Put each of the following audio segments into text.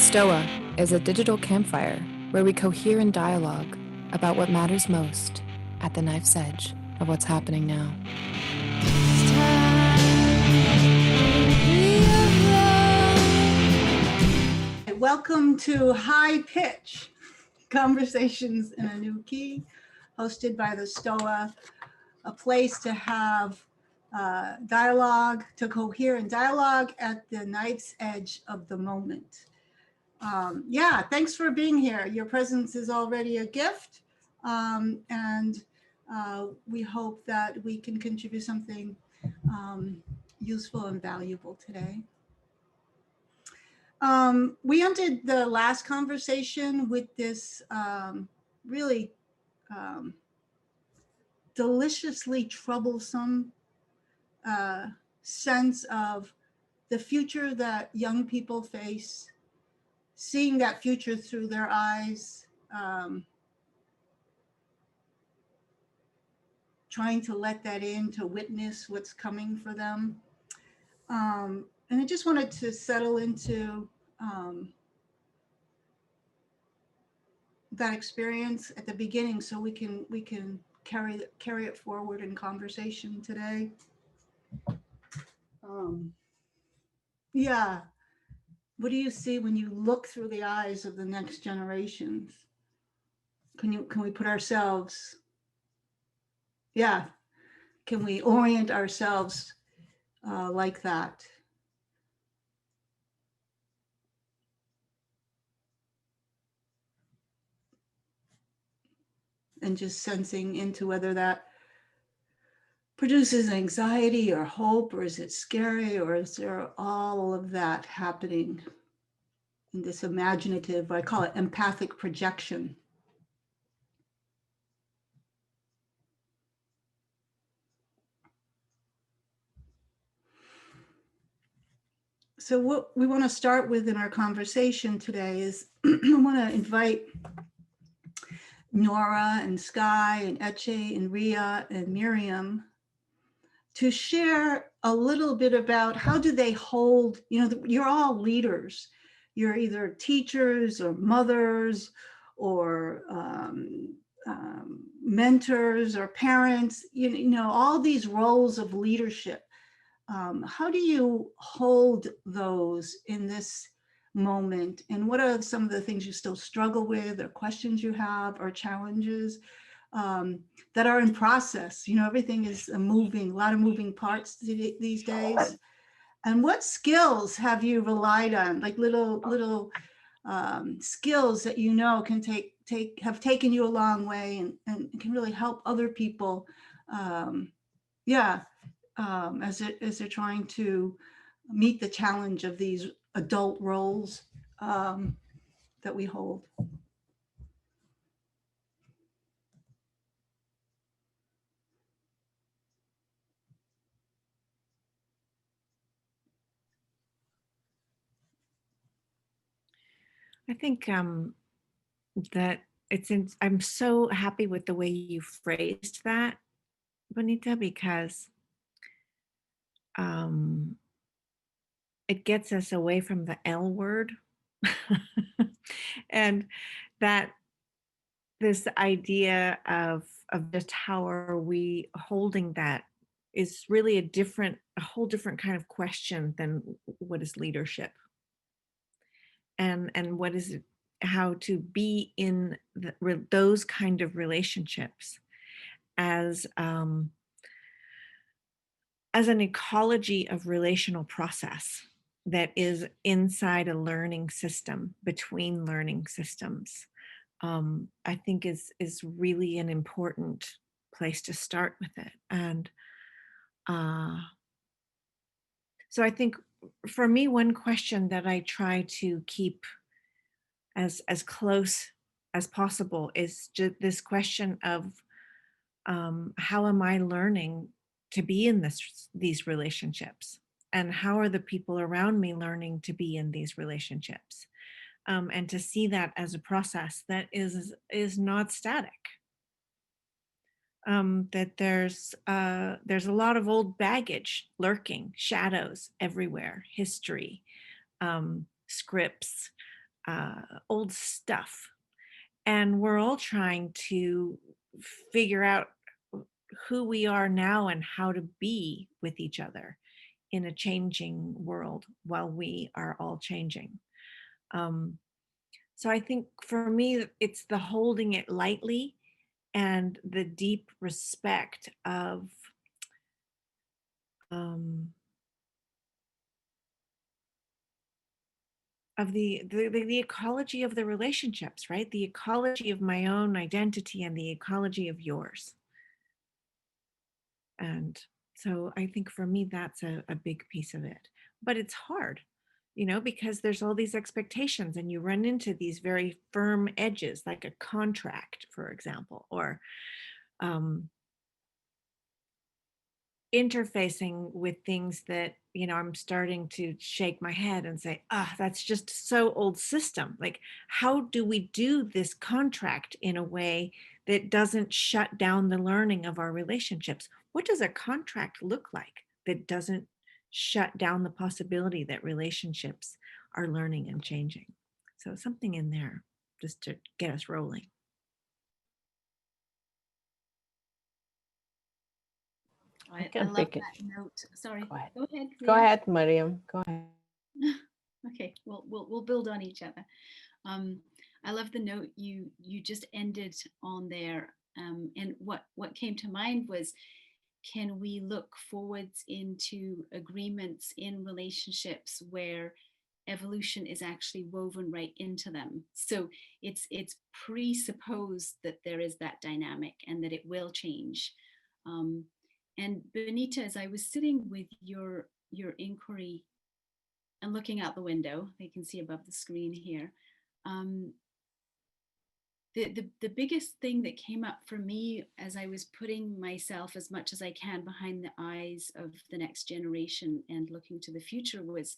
Stoa is a digital campfire where we cohere in dialogue about what matters most at the knife's edge of what's happening now. Welcome to High Pitch, Conversations in a New Key, hosted by the Stoa, a place to have dialogue, to cohere in dialogue at the knife's edge of the moment. Thanks for being here. Your presence is already a gift, and we hope that we can contribute something useful and valuable today. We ended the last conversation with this really deliciously troublesome sense of the future that young people face, seeing that future through their eyes, trying to let that in, to witness what's coming for them. And I just wanted to settle into that experience at the beginning, so we can carry it forward in conversation today. What do you see when you look through the eyes of the next generations? Can we put ourselves? Can we orient ourselves like that? And just sensing into whether that produces anxiety or hope, or is it scary, or is there all of that happening in this imaginative, I call it empathic projection. So what we want to start with in our conversation today is I want to invite Nora and Sky and Ece and Ria and Miriam to share a little bit about how do they hold, you're all leaders. You're either teachers or mothers or mentors or parents, all these roles of leadership. How do you hold those in this moment? And what are some of the things you still struggle with, or questions you have, or challenges that are in process? Everything is a lot of moving parts these days. And what skills have you relied on, like little skills that can have taken you a long way and can really help other people? As they're trying to meet the challenge of these adult roles that we hold. I think that I'm so happy with the way you phrased that, Bonnitta, because it gets us away from the L word. And that this idea of just how are we holding that is really a whole different kind of question than what is leadership. And what is it, how to be in those kind of relationships as an ecology of relational process that is inside a learning system, between learning systems, I think is really an important place to start with it. And so I think for me, one question that I try to keep as close as possible is just this question of how am I learning to be in these relationships, and how are the people around me learning to be in these relationships, and to see that as a process that is not static. That there's a lot of old baggage lurking, shadows everywhere, history, scripts, old stuff. And we're all trying to figure out who we are now and how to be with each other in a changing world while we are all changing. So I think for me, it's the holding it lightly and the deep respect of the ecology of the relationships, right? The ecology of my own identity and the ecology of yours. And so I think for me, that's a big piece of it. But it's hard, because there's all these expectations and you run into these very firm edges, like a contract, for example, or interfacing with things that, I'm starting to shake my head and say, that's just so old system. Like, how do we do this contract in a way that doesn't shut down the learning of our relationships? What does a contract look like that doesn't shut down the possibility that relationships are learning and changing? So something in there just to get us rolling. I love that note. Sorry. Go ahead. Go ahead. Go ahead, Miriam. Go ahead. Okay, we'll build on each other. I love the note you just ended on there. And what came to mind was, can we look forwards into agreements in relationships where evolution is actually woven right into them? So it's presupposed that there is that dynamic and that it will change. And Bonnitta, as I was sitting with your inquiry and looking out the window, you can see above the screen here, the biggest thing that came up for me as I was putting myself as much as I can behind the eyes of the next generation and looking to the future was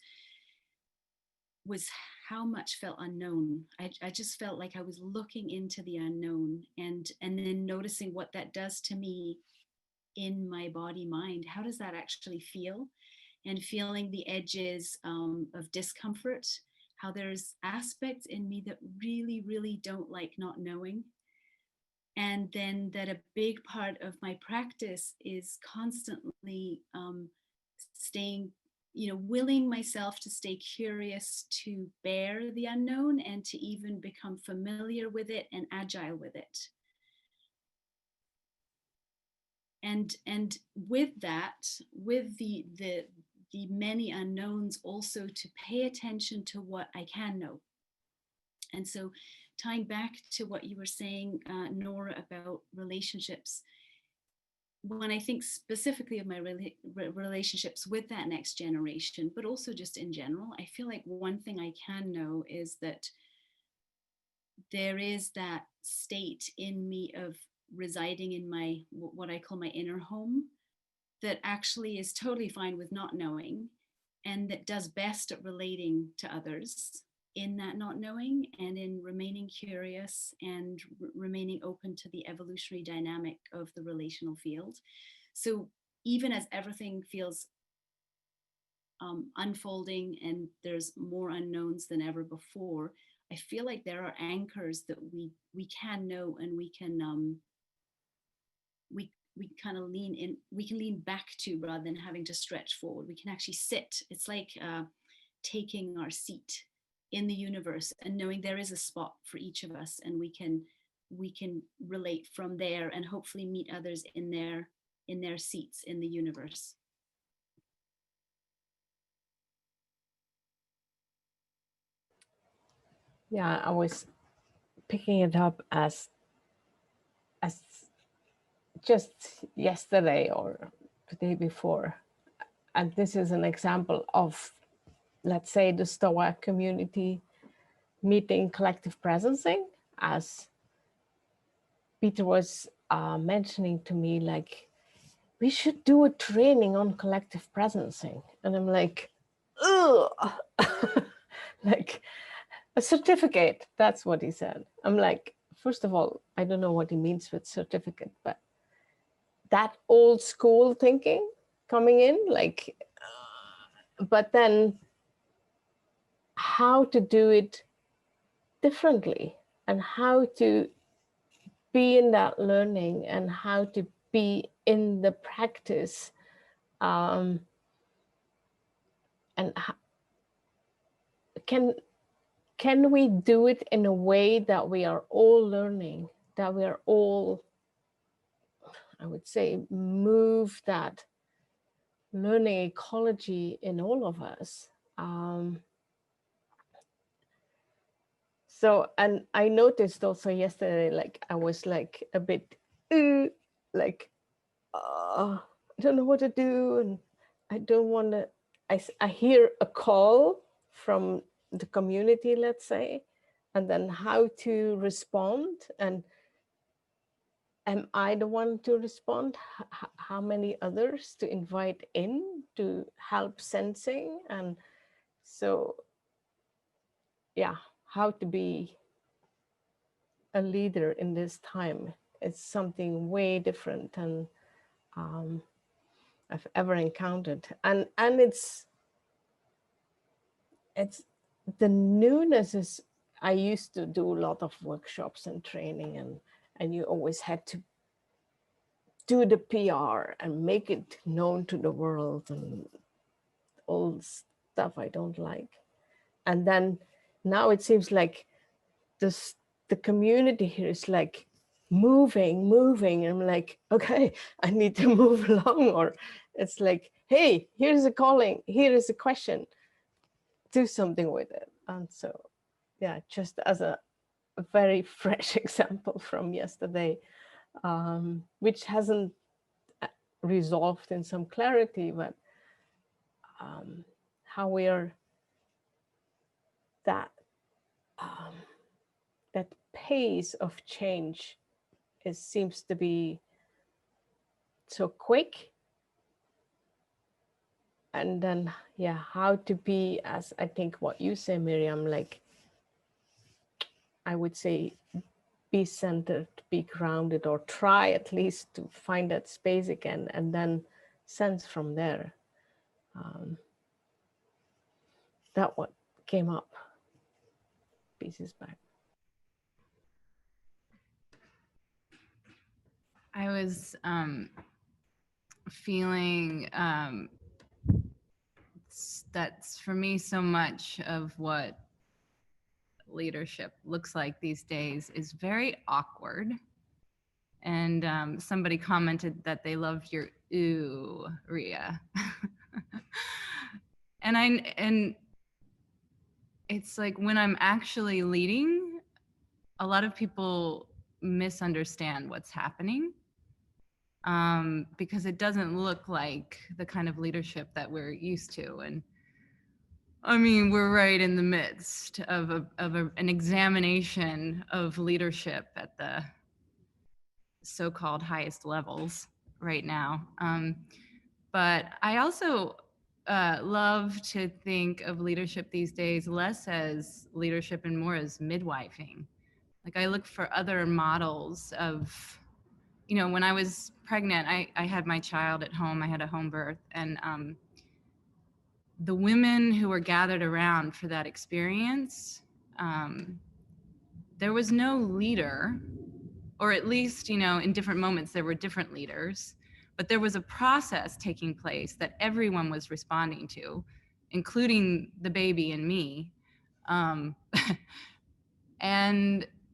how much felt unknown. I just felt like I was looking into the unknown and then noticing what that does to me in my body mind. How does that actually feel? And feeling the edges of discomfort, how there's aspects in me that really, really don't like not knowing. And then that a big part of my practice is constantly staying, willing myself to stay curious, to bear the unknown and to even become familiar with it and agile with it. And with that, with the many unknowns, also to pay attention to what I can know. And so tying back to what you were saying, Nora, about relationships, when I think specifically of my relationships with that next generation, but also just in general, I feel like one thing I can know is that there is that state in me of residing in my, what I call my inner home, that actually is totally fine with not knowing and that does best at relating to others in that not knowing and in remaining curious and remaining open to the evolutionary dynamic of the relational field. So even as everything feels unfolding and there's more unknowns than ever before, I feel like there are anchors that we can know and we can we kind of lean in, we can lean back to rather than having to stretch forward. We can actually sit. It's like taking our seat in the universe and knowing there is a spot for each of us, and we can relate from there and hopefully meet others in their seats in the universe. Yeah, I was picking it up as just yesterday or the day before. And this is an example of, let's say, the Stoa community meeting collective presencing, as Peter was mentioning to me, like, we should do a training on collective presencing. And I'm like, ugh, like a certificate, that's what he said. I'm like, first of all, I don't know what he means with certificate, but that old school thinking coming in, like, but then how to do it differently, and how to be in that learning and how to be in the practice, and can we do it in a way that we are all learning, that we are all, I would say, move that learning ecology in all of us. So, and I noticed also yesterday, like I was like a bit like, I don't know what to do, and I don't want to. I hear a call from the community, let's say, and then how to respond, and am I the one to respond? How many others to invite in to help sensing? And so, yeah, how to be a leader in this time is something way different than I've ever encountered. And it's the newness is, I used to do a lot of workshops and training, and you always had to do the PR and make it known to the world and all stuff I don't like. And then now it seems like the community here is like moving, and I'm like, okay, I need to move along. Or it's like, hey, here's a calling, here is a question, do something with it. And so, yeah, just as a very fresh example from yesterday, which hasn't resolved in some clarity, but how we are that that pace of change seems to be so quick. And then, yeah, how to be, as I think what you say, Miriam, like, I would say, be centered, be grounded, or try at least to find that space again, and then sense from there. That what came up. Pieces back. I was feeling that's for me so much of what leadership looks like these days is very awkward. And somebody commented that they loved your ooh, Ria. and it's like when I'm actually leading, a lot of people misunderstand what's happening. Because it doesn't look like the kind of leadership that we're used to. And I mean, we're right in the midst of an examination of leadership at the so-called highest levels right now. But I also love to think of leadership these days less as leadership and more as midwifing. Like I look for other models of, you know, when I was pregnant, I had my child at home. I had a home birth, and the women who were gathered around for that experience, there was no leader, or at least, you know, in different moments there were different leaders, but there was a process taking place that everyone was responding to, including the baby and me.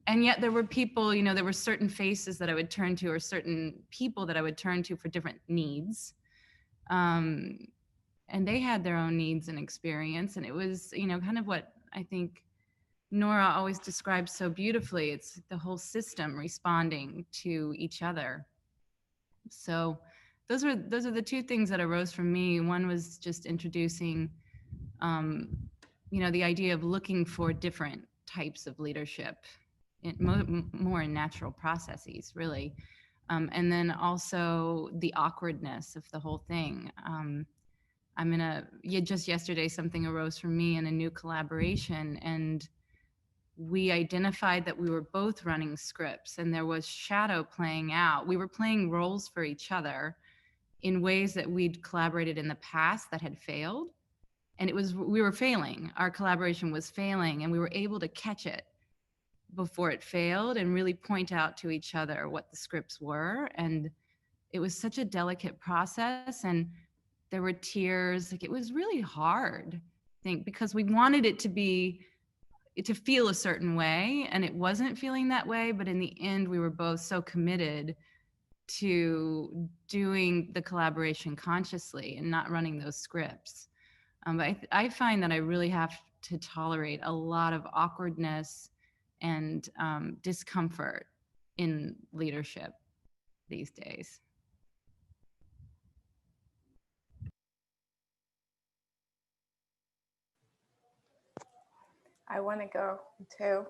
And yet there were people, you know, there were certain faces that I would turn to, or certain people that I would turn to for different needs. And they had their own needs and experience. And it was, you know, kind of what I think Nora always describes so beautifully. It's the whole system responding to each other. So those are the two things that arose from me. One was just introducing, you know, the idea of looking for different types of leadership, more in natural processes, really. And then also the awkwardness of the whole thing. Just yesterday, something arose for me in a new collaboration, and we identified that we were both running scripts, and there was shadow playing out. We were playing roles for each other in ways that we'd collaborated in the past that had failed. And we were failing. Our collaboration was failing, and we were able to catch it before it failed and really point out to each other what the scripts were. And it was such a delicate process, and there were tears. Like, it was really hard, I think, because we wanted it to feel a certain way, and it wasn't feeling that way. But in the end, we were both so committed to doing the collaboration consciously and not running those scripts. But I find that I really have to tolerate a lot of awkwardness and discomfort in leadership these days. I want to go too,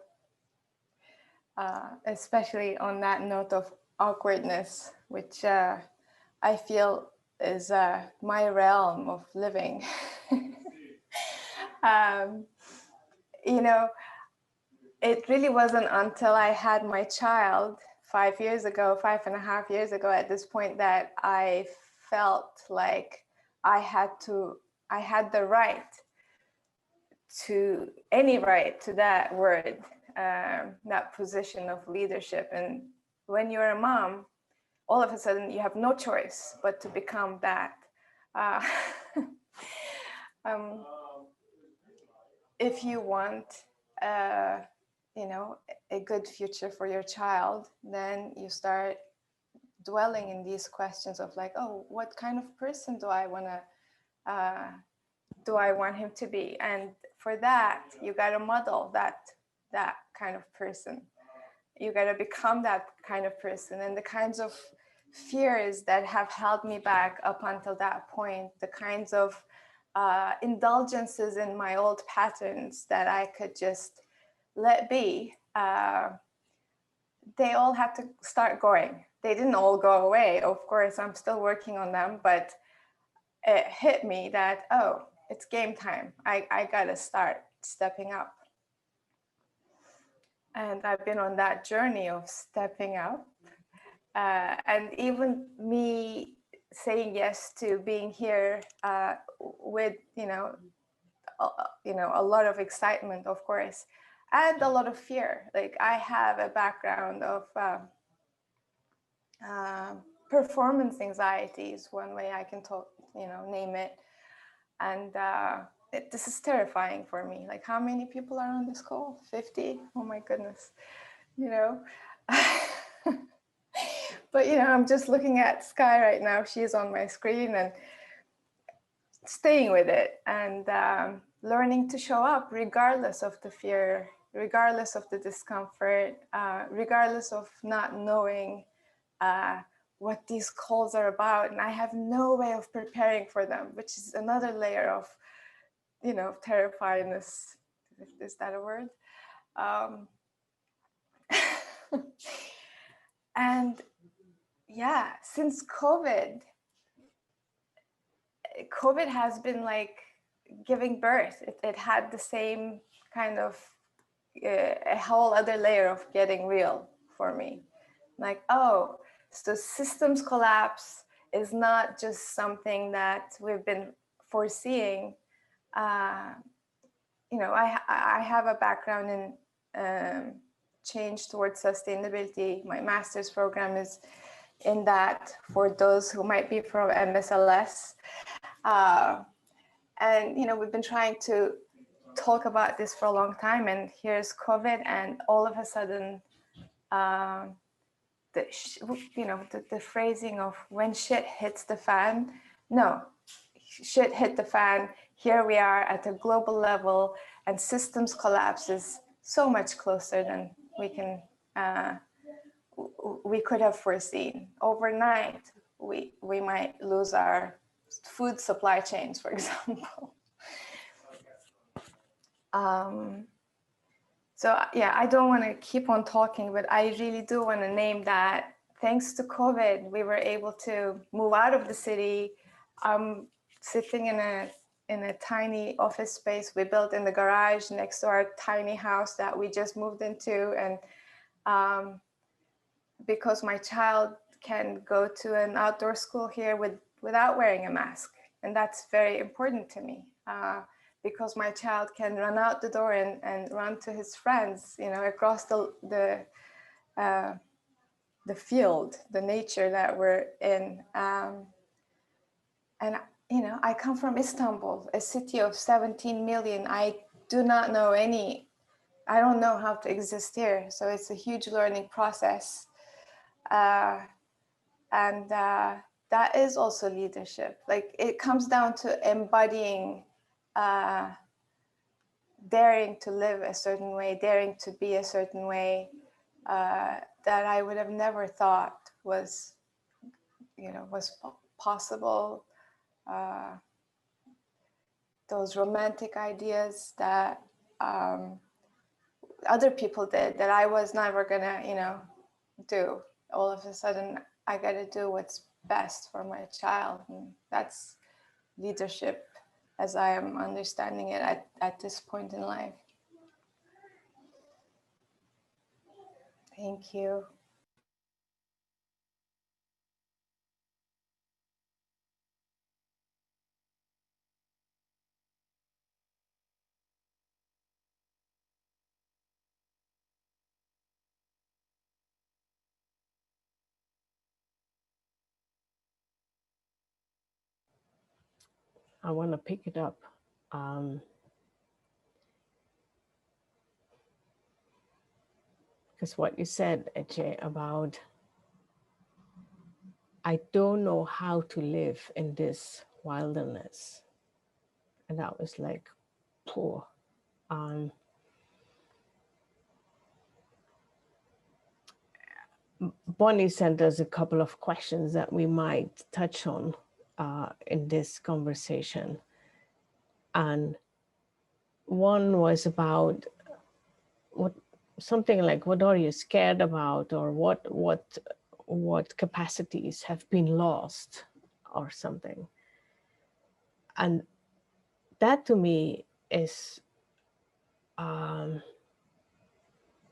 especially on that note of awkwardness, which I feel is my realm of living. You know, it really wasn't until I had my child 5 years ago, 5.5 years ago at this point, that I felt like I had the right to that word, that position of leadership. And when you're a mom, all of a sudden you have no choice but to become that. If you want, you know, a good future for your child, then you start dwelling in these questions of like, oh, what kind of person do I want him to be? And for that, you got to model that kind of person. You got to become that kind of person. And the kinds of fears that have held me back up until that point, the kinds of indulgences in my old patterns that I could just let be, they all had to start going. They didn't all go away. Of course, I'm still working on them, but it hit me that, oh, it's game time. I gotta start stepping up. And I've been on that journey of stepping up. And even me saying yes to being here with, a lot of excitement, of course, and a lot of fear. Like, I have a background of performance anxiety is one way I can talk, name it. And this is terrifying for me. Like, how many people are on this call? 50? Oh my goodness, But, I'm just looking at Sky right now. She's on my screen and staying with it and learning to show up regardless of the fear, regardless of the discomfort, regardless of not knowing what these calls are about. And I have no way of preparing for them, which is another layer of, terrifyingness. Is that a word? And yeah, since COVID has been like giving birth. It had the same kind of a whole other layer of getting real for me. Like, oh, so systems collapse is not just something that we've been foreseeing. I have a background in change towards sustainability. My master's program is in that, for those who might be from MSLS. And, we've been trying to talk about this for a long time, and here's COVID, and all of a sudden, the phrasing of when shit hits the fan, no, shit hit the fan. Here we are at a global level, and systems collapse is so much closer than we could have foreseen. Overnight, we might lose our food supply chains, for example. So yeah, I don't want to keep on talking, but I really do want to name that thanks to COVID, we were able to move out of the city. I'm sitting in a tiny office space we built in the garage next to our tiny house that we just moved into, and because my child can go to an outdoor school here without wearing a mask. And that's very important to me. because my child can run out the door and run to his friends, you know, across the field, the nature that we're in. And, you know, I come from Istanbul, a city of 17 million. I do not know I don't know how to exist here. So it's a huge learning process. And that is also leadership. Like, it comes down to embodying, daring to live a certain way, daring to be a certain way, that I would have never thought was, you know, was possible. Those romantic ideas that other people did that I was never gonna, you know, do. All of a sudden, I got to do what's best for my child, and that's leadership as I am understanding it at this point in life. Thank you. I want to pick it up. Because what you said, Ece, about I don't know how to live in this wilderness. And that was like, poor. Bonnie sent us a couple of questions that we might touch on in this conversation. And one was about something like, what are you scared about, or what capacities have been lost, or something. And that to me is,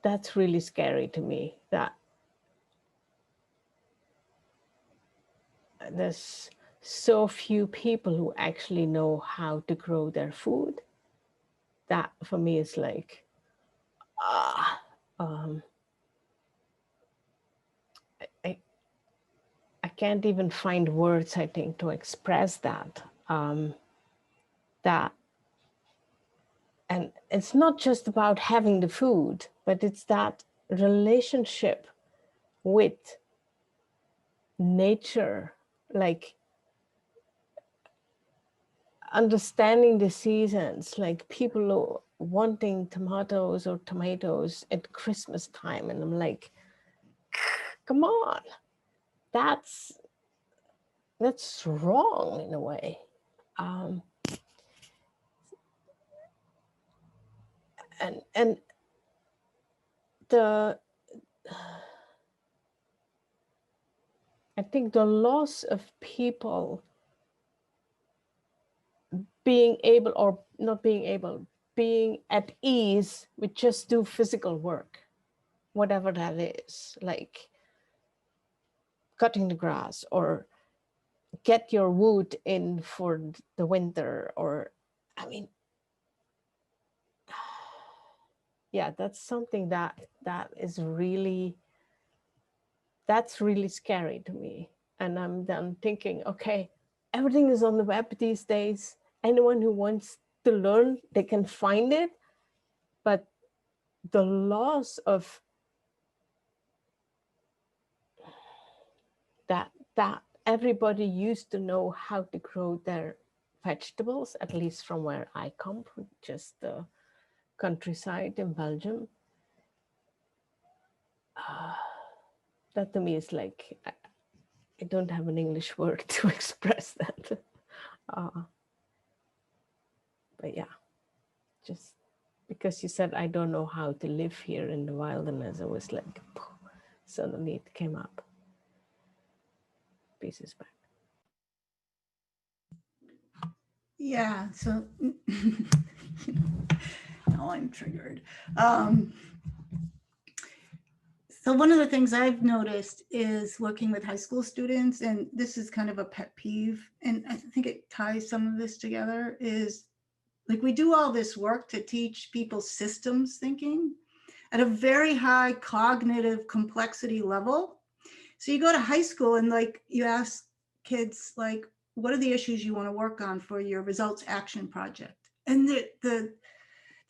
that's really scary to me, that there's so few people who actually know how to grow their food. That for me is like, I can't even find words, I think, to express that. And it's not just about having the food, but it's that relationship with nature, like understanding the seasons, like people wanting tomatoes at Christmas time. And I'm like, come on, that's wrong in a way. And I think the loss of people being able, or not being able, being at ease with just do physical work, whatever that is, like cutting the grass or get your wood in for the winter, or, I mean, yeah, that's something that's really scary to me. And I'm then thinking, okay, everything is on the web these days. Anyone who wants to learn, they can find it. But the loss of that everybody used to know how to grow their vegetables, at least from where I come from, just the countryside in Belgium. That to me is like, I don't have an English word to express that. But yeah, just because you said, I don't know how to live here in the wilderness, it was like, suddenly it came up. Pieces back. Yeah, so now I'm triggered. So one of the things I've noticed is working with high school students, and this is kind of a pet peeve, and I think it ties some of this together, is Like we do all this work to teach people systems thinking at a very high cognitive complexity level. So you go to high school and like you ask kids, like, what are the issues you want to work on for your results action project? And the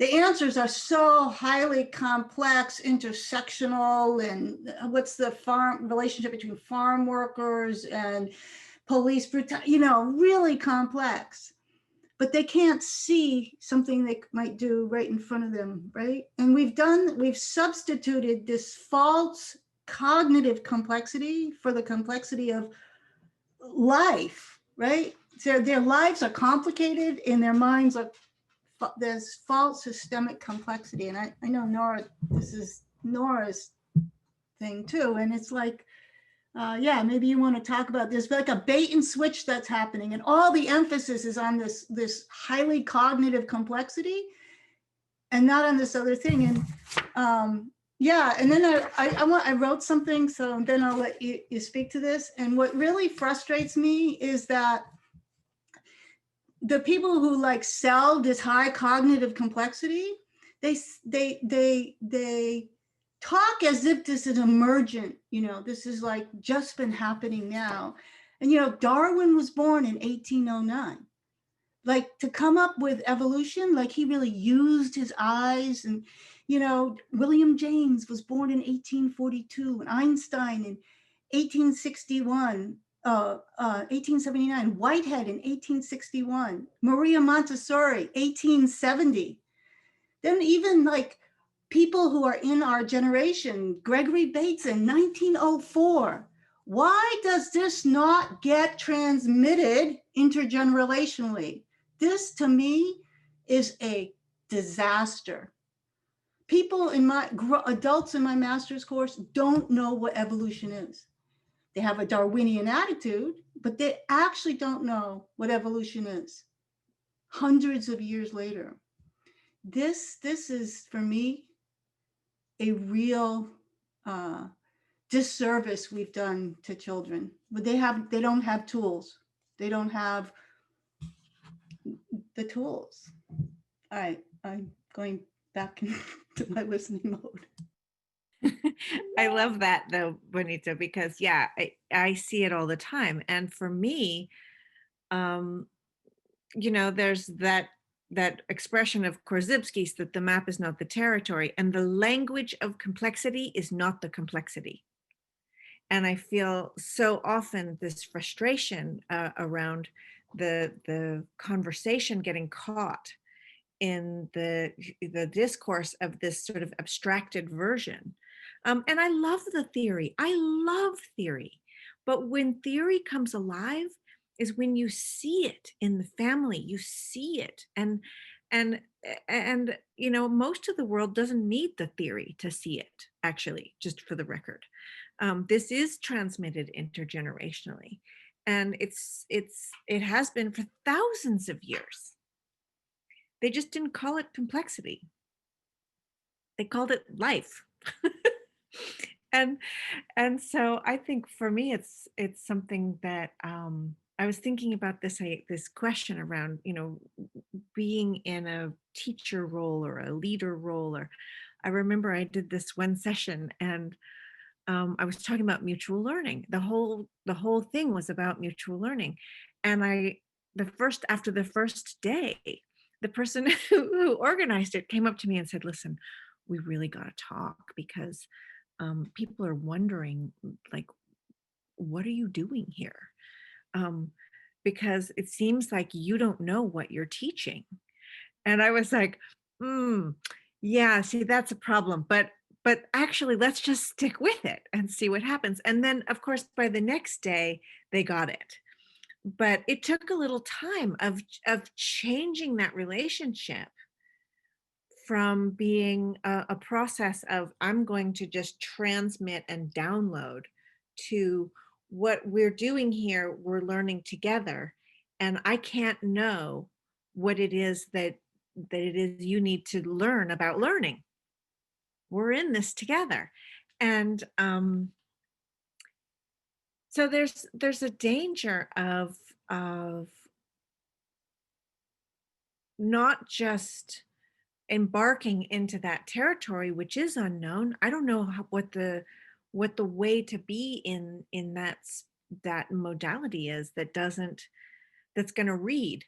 answers are so highly complex, intersectional, and what's the relationship between farm workers and police brutality, really complex. But they can't see something they might do right in front of them, right? And we've substituted this false cognitive complexity for the complexity of life, right? So their lives are complicated and their minds are, there's false systemic complexity. And I know Nora, this is Nora's thing too. And it's like, yeah, maybe you want to talk about this, but like a bait and switch that's happening, and all the emphasis is on this highly cognitive complexity, and not on this other thing. And yeah, and then I wrote something, so then I'll let you speak to this. And what really frustrates me is that the people who like sell this high cognitive complexity, they talk as if this is emergent, this is like just been happening now. And Darwin was born in 1809. Like to come up with evolution, like he really used his eyes. And William James was born in 1842, and Einstein in 1861, 1879, Whitehead in 1861, Maria Montessori 1870. Then even like people who are in our generation, Gregory Bateson, 1904. Why does this not get transmitted intergenerationally? This to me is a disaster. People adults in my master's course don't know what evolution is. They have a Darwinian attitude, but they actually don't know what evolution is. Hundreds of years later. This is, for me, a real disservice we've done to children. But they don't have tools. They don't have the tools. All right, I'm going back into my listening mode. I love that though, Bonnitta, because yeah, I see it all the time. And for me, there's that expression of Korzybski's that the map is not the territory, and the language of complexity is not the complexity. And I feel so often this frustration around the conversation getting caught in the discourse of this sort of abstracted version. And I love the theory. I love theory. But when theory comes alive is when you see it in the family, you see it. And most of the world doesn't need the theory to see it, actually, just for the record. This is transmitted intergenerationally. And it has been for thousands of years. They just didn't call it complexity. They called it life. and so I think for me, it's something that I was thinking about this question around, being in a teacher role or a leader role. Or I remember I did this one session, and I was talking about mutual learning. The whole thing was about mutual learning. And after the first day, the person who organized it came up to me and said, listen, we really got to talk, because people are wondering, like, what are you doing here? Because it seems like you don't know what you're teaching. And I was like, yeah, see, that's a problem. But actually, let's just stick with it and see what happens. And then, of course, by the next day, they got it. But it took a little time of changing that relationship from being a process of I'm going to just transmit and download to what we're doing here, we're learning together. And I can't know what it is that it is you need to learn about learning. We're in this together. And so there's a danger of not just embarking into that territory, which is unknown. I don't know what the way to be in that modality is that's going to read,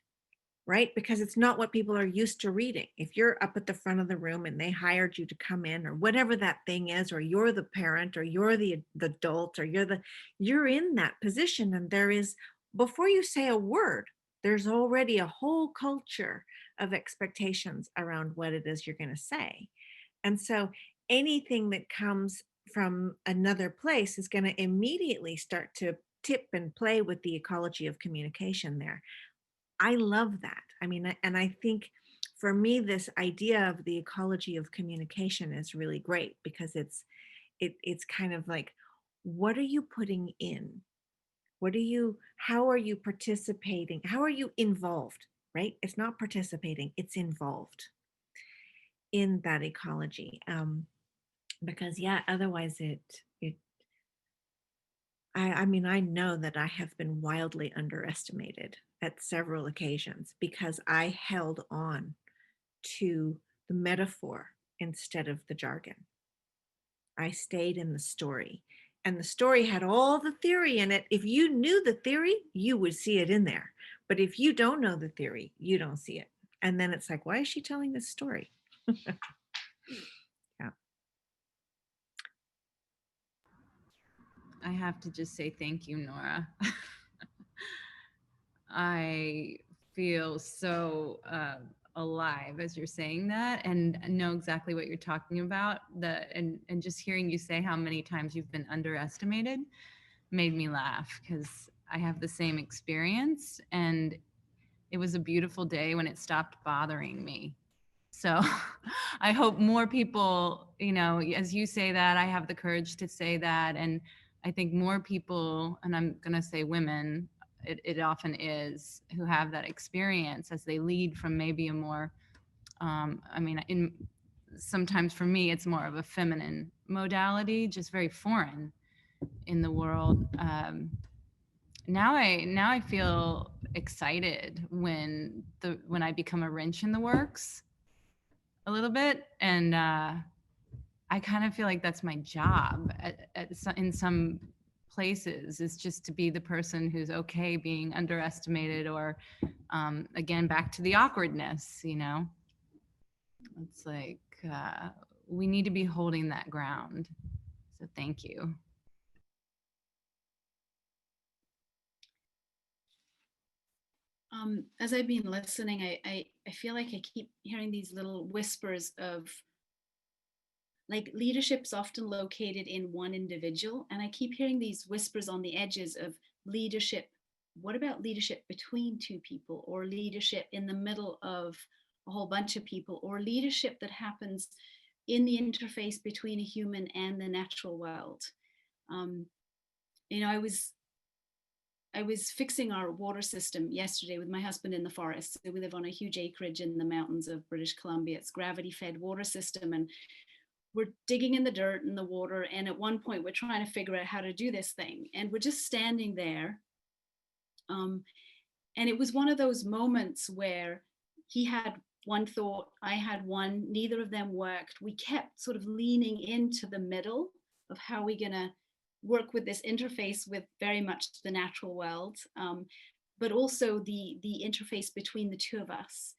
right? Because it's not what people are used to reading. If you're up at the front of the room and they hired you to come in, or whatever that thing is, or you're the parent, or you're the adult, or you're in that position, and there is, before you say a word, there's already a whole culture of expectations around what it is you're going to say. And so anything that comes from another place is going to immediately start to tip and play with the ecology of communication there. I love that. I mean, and I think for me, this idea of the ecology of communication is really great, because it's kind of like, what are you putting in? How are you participating? How are you involved, right? It's not participating, it's involved in that ecology. Because yeah, otherwise I mean, I know that I have been wildly underestimated at several occasions because I held on to the metaphor instead of the jargon. I stayed in the story, and the story had all the theory in it. If you knew the theory, you would see it in there. But if you don't know the theory, you don't see it. And then it's like, why is she telling this story? Yeah. I have to just say thank you, Nora. I feel so alive as you're saying that, and know exactly what you're talking about. And just hearing you say how many times you've been underestimated made me laugh, because I have the same experience, and it was a beautiful day when it stopped bothering me. So I hope more people, as you say that, I have the courage to say that. And I think more people, and I'm going to say women, it often is, who have that experience as they lead from maybe a more, sometimes for me, it's more of a feminine modality, just very foreign in the world. Now I feel excited when I become a wrench in the works a little bit, and I kind of feel like that's my job in some places, is just to be the person who's okay being underestimated, or again, back to the awkwardness. It's like we need to be holding that ground. So thank you. As I've been listening, I feel like I keep hearing these little whispers of, like, leadership's often located in one individual. And I keep hearing these whispers on the edges of leadership. What about leadership between two people, or leadership in the middle of a whole bunch of people, or leadership that happens in the interface between a human and the natural world? I was fixing our water system yesterday with my husband in the forest. We live on a huge acreage in the mountains of British Columbia. It's gravity-fed water system, and we're digging in the dirt and the water. And at one point, we're trying to figure out how to do this thing, and we're just standing there. And it was one of those moments where he had one thought, I had one. Neither of them worked. We kept sort of leaning into the middle of how we're going to work with this interface with very much the natural world, but also the interface between the two of us.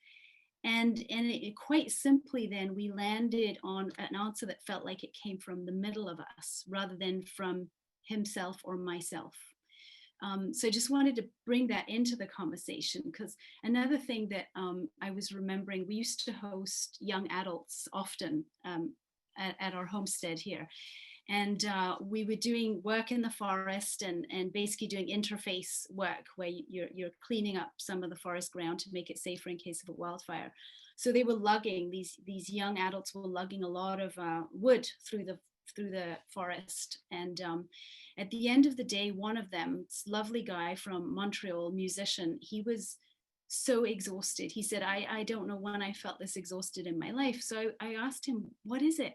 And it quite simply, then we landed on an answer that felt like it came from the middle of us rather than from himself or myself. So I just wanted to bring that into the conversation, because another thing that I was remembering, we used to host young adults often at our homestead here. And we were doing work in the forest and basically doing interface work where you're cleaning up some of the forest ground to make it safer in case of a wildfire. So they were lugging, these young adults were lugging a lot of wood through the forest. And at the end of the day, one of them, this lovely guy from Montreal, musician, he was so exhausted. He said, I don't know when I felt this exhausted in my life. So I asked him, what is it?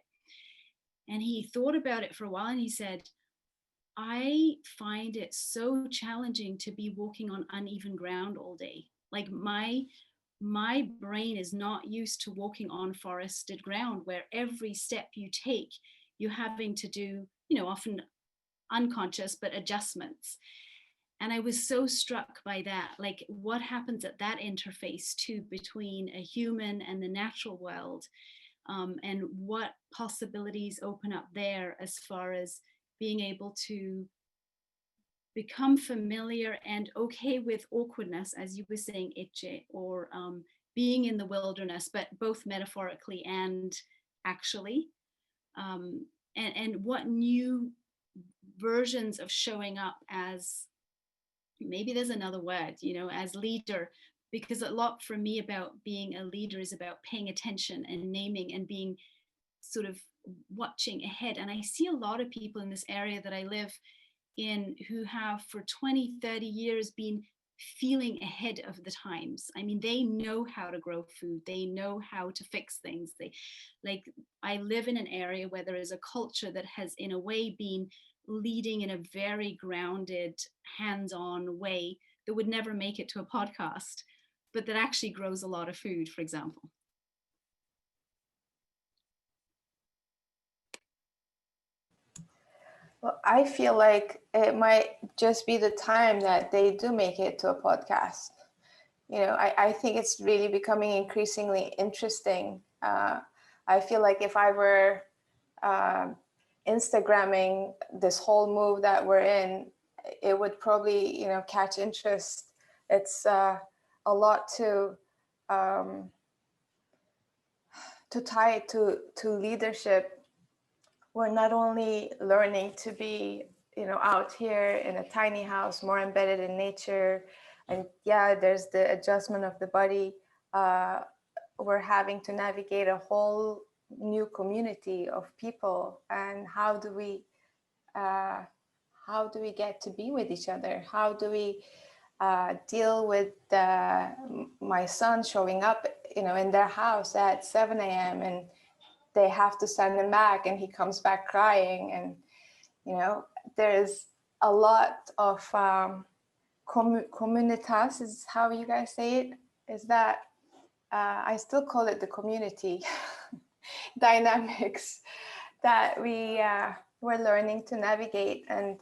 And he thought about it for a while, and he said, I find it so challenging to be walking on uneven ground all day. Like my my brain is not used to walking on forested ground where every step you take, you're having to do, often unconscious, but adjustments. And I was so struck by that, like what happens at that interface too between a human and the natural world, and what possibilities open up there as far as being able to become familiar and okay with awkwardness, as you were saying, Ece, or being in the wilderness, but both metaphorically and actually, and what new versions of showing up as, maybe there's another word, as leader, because a lot for me about being a leader is about paying attention and naming and being sort of watching ahead. And I see a lot of people in this area that I live in who have for 20, 30 years been feeling ahead of the times. I mean, they know how to grow food, they know how to fix things. I live in an area where there is a culture that has in a way been leading in a very grounded, hands-on way that would never make it to a podcast, but that actually grows a lot of food, for example. Well, I feel like it might just be the time that they do make it to a podcast. I think it's really becoming increasingly interesting. I feel like if I were Instagramming this whole move that we're in, it would probably, catch interest. It's a lot to tie it to leadership. We're not only learning to be, out here in a tiny house, more embedded in nature, and yeah, there's the adjustment of the body. We're having to navigate a whole new community of people, and how do we get to be with each other? How do we deal with my son showing up, in their house at 7 a.m. and they have to send him back and he comes back crying, and there's a lot of communitas is how you guys say it, is that I still call it the community dynamics that we're learning to navigate. And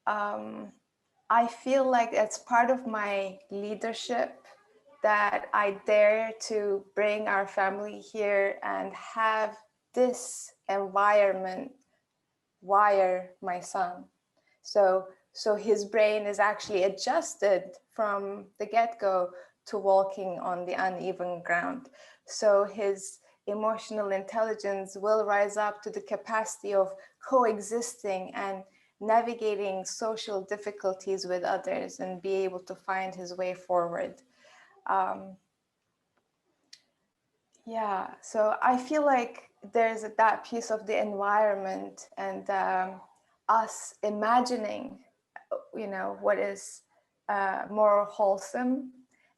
I feel like it's part of my leadership that I dare to bring our family here and have this environment wire my son. So his brain is actually adjusted from the get-go to walking on the uneven ground. So his emotional intelligence will rise up to the capacity of coexisting and navigating social difficulties with others and be able to find his way forward. So I feel like there's that piece of the environment and us imagining, what is more wholesome,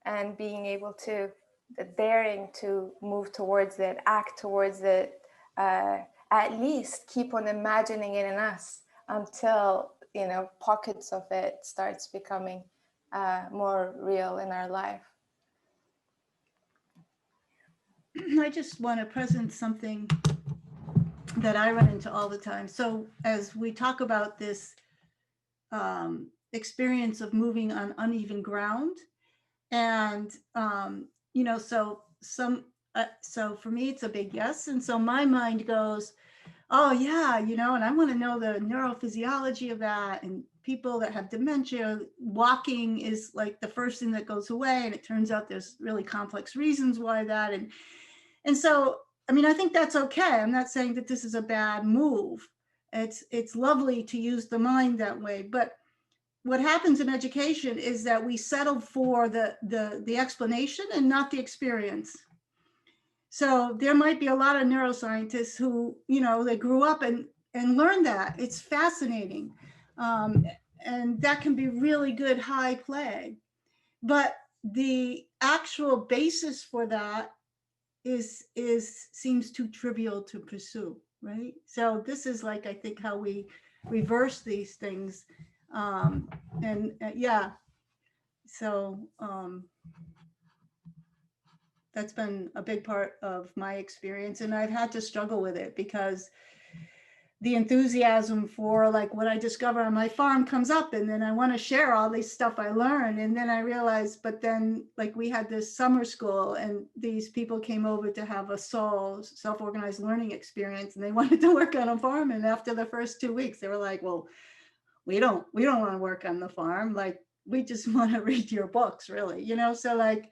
and being able to, daring to move towards it, act towards it, at least keep on imagining it in us until, pockets of it starts becoming more real in our life. I just want to present something that I run into all the time. So as we talk about this experience of moving on uneven ground, and so for me it's a big yes, and so my mind goes, oh yeah, and I want to know the neurophysiology of that. And people that have dementia, walking is like the first thing that goes away, and it turns out there's really complex reasons why that. And so, I think that's okay. I'm not saying that this is a bad move. It's lovely to use the mind that way. But what happens in education is that we settle for the explanation and not the experience. So there might be a lot of neuroscientists who, they grew up and learned that. It's fascinating. And that can be really good high play. But the actual basis for that seems too trivial to pursue, right? So this is like, I think, how we reverse these things. So That's been a big part of my experience, and I've had to struggle with it because the enthusiasm for like what I discover on my farm comes up, and then I want to share all this stuff I learned. And then I realized, but then like we had this summer school and these people came over to have a self-organized learning experience, and they wanted to work on a farm. And after the first 2 weeks, they were like, well, we don't want to work on the farm. Like, we just want to read your books, really, you know? So like,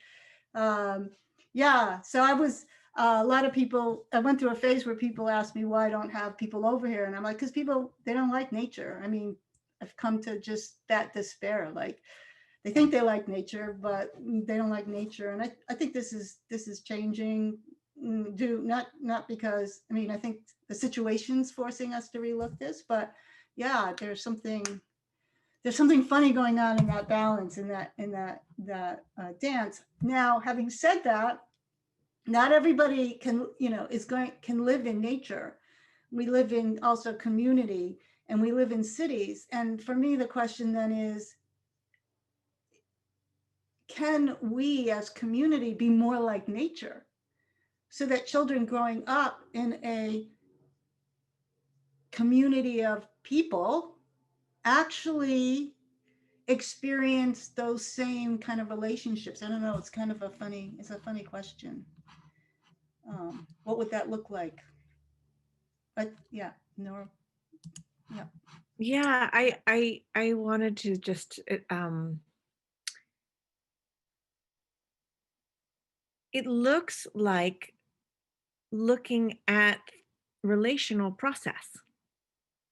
yeah, so I was, a lot of people, I went through a phase where people asked me why I don't have people over here. And I'm like, because people, they don't like nature. I mean, I've come to just that despair. Like, they think they like nature, but they don't like nature. And I think this is changing. Not because, I mean, I think the situation's forcing us to relook this, but yeah, there's something funny going on in that balance, in that dance. Now, having said that, not everybody can live in nature. We live in also community, and we live in cities. And for me, the question then is, can we as community be more like nature, so that children growing up in a community of people actually experience those same kind of relationships? I don't know. It's a funny question. What would that look like? But yeah, Nora. Yeah. Yeah, I wanted to just it looks like looking at relational process.